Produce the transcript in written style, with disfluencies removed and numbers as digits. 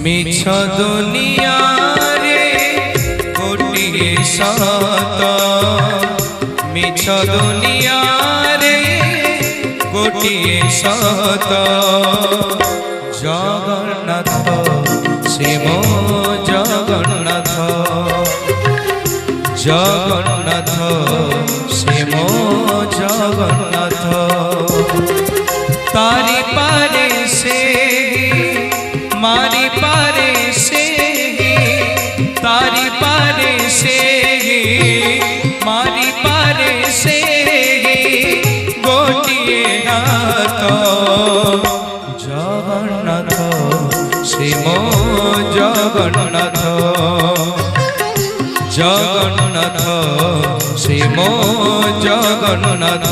মিছ দুনিয়ারে কোটিয়ে শত, মিছ দুনিয়ারে কোটিয়ে শত। জগন্নাথ শ্রীম জগন্নাথ, জগন্নাথ শ্রীম জগন্নাথ। তারি পারে সে মারি পারে সে, তারি পারে সে মারি পারে সে, গোটিয়ে হাত। জগন্নাথ শ্রীম জগন্নাথ, জগন্নাথ শ্রীম জগন্নাথ।